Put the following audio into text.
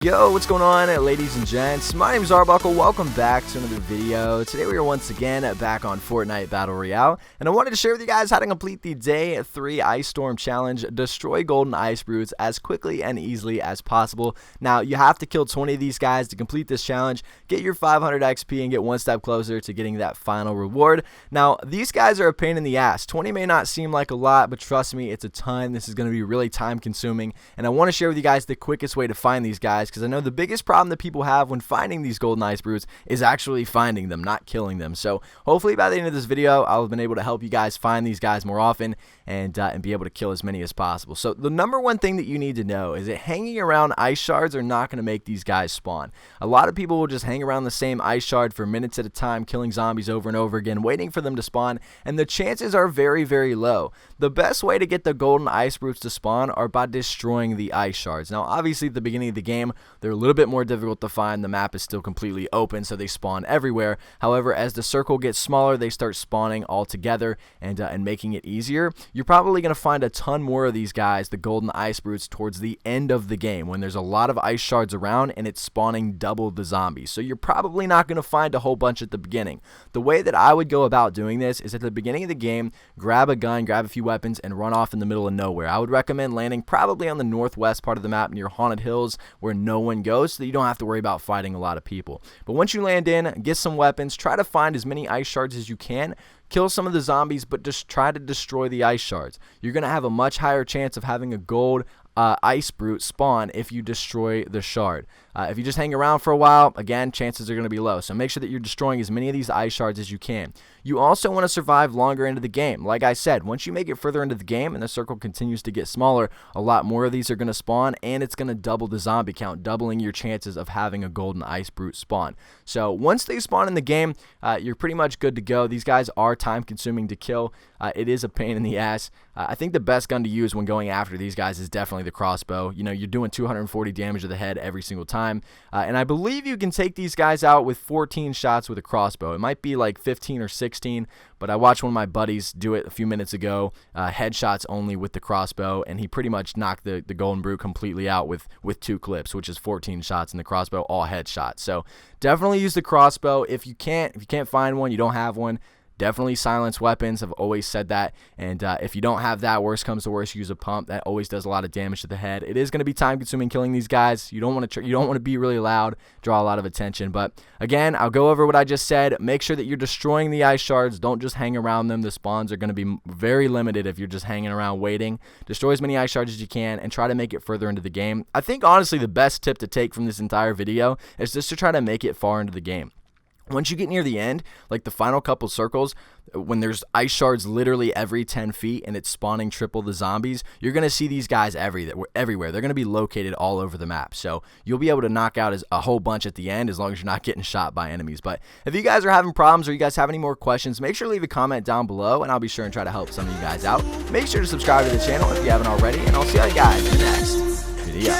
Yo, what's going on, ladies and gents? My name is Arbuckle. Welcome back to another video. Today we are once again back on Fortnite Battle Royale, and I wanted to share with you guys how to complete the Day 3 Ice Storm Challenge, destroy golden ice brutes as quickly and easily as possible. Now, you have to kill 20 of these guys to complete this challenge, get your 500 XP, and get one step closer to getting that final reward. Now, these guys are a pain in the ass. 20 may not seem like a lot, but trust me, it's a ton. This is going to be really time consuming, and I want to share with you guys the quickest way to find these guys, because I know the biggest problem that people have when finding these golden ice brutes is actually finding them, not killing them. So hopefully by the end of this video, I'll have been able to help you guys find these guys more often and be able to kill as many as possible. So the number one thing that you need to know is that hanging around ice shards are not going to make these guys spawn. A lot of people will just hang around the same ice shard for minutes at a time, killing zombies over and over again, waiting for them to spawn, and the chances are very, very low. The best way to get the golden ice brutes to spawn are by destroying the ice shards. Now, obviously, at the beginning of the game, they're a little bit more difficult to find. The map is still completely open, so they spawn everywhere. However, as the circle gets smaller, they start spawning all together and making it easier. You're probably going to find a ton more of these guys, the golden ice brutes, towards the end of the game when there's a lot of ice shards around and it's spawning double the zombies. So you're probably not going to find a whole bunch at the beginning. The way that I would go about doing this is at the beginning of the game, grab a gun, grab a few weapons, and run off in the middle of nowhere. I would recommend landing probably on the northwest part of the map near haunted hills where no one goes, so that you don't have to worry about fighting a lot of people. But once you land in, get some weapons, try to find as many ice shards as you can, kill some of the zombies, but just try to destroy the ice shards. You're going to have a much higher chance of having a gold ice brute spawn if you destroy the shard. If you just hang around for a while, again, chances are going to be low. So make sure that you're destroying as many of these ice shards as you can. You also want to survive longer into the game. Like I said, once you make it further into the game and the circle continues to get smaller, a lot more of these are going to spawn, and it's going to double the zombie count, doubling your chances of having a golden ice brute spawn. So once they spawn in the game, you're pretty much good to go. These guys are time consuming to kill. It is a pain in the ass. I think the best gun to use when going after these guys is definitely the crossbow. You know, you're doing 240 damage to the head every single time. And I believe you can take these guys out with 14 shots with a crossbow. It might be like 15 or 16, but I watched one of my buddies do it a few minutes ago, headshots only with the crossbow, and he pretty much knocked the golden brute completely out with 2 clips, which is 14 shots in the crossbow, all headshots. So definitely use the crossbow. If you can't find one, you don't have one, definitely silence weapons. I've always said that. And if you don't have that, worst comes to worst, use a pump. That always does a lot of damage to the head. It is going to be time consuming killing these guys. You don't want to be really loud, draw a lot of attention. But again, I'll go over what I just said. Make sure that you're destroying the ice shards. Don't just hang around them. The spawns are going to be very limited if you're just hanging around waiting. Destroy as many ice shards as you can and try to make it further into the game. I think honestly the best tip to take from this entire video is just to try to make it far into the game. Once you get near the end, like the final couple circles, when there's ice shards literally every 10 feet and it's spawning triple the zombies, you're going to see these guys everywhere. They're going to be located all over the map. So you'll be able to knock out a whole bunch at the end as long as you're not getting shot by enemies. But if you guys are having problems or you guys have any more questions, make sure to leave a comment down below and I'll be sure and try to help some of you guys out. Make sure to subscribe to the channel if you haven't already, and I'll see you guys in the next video.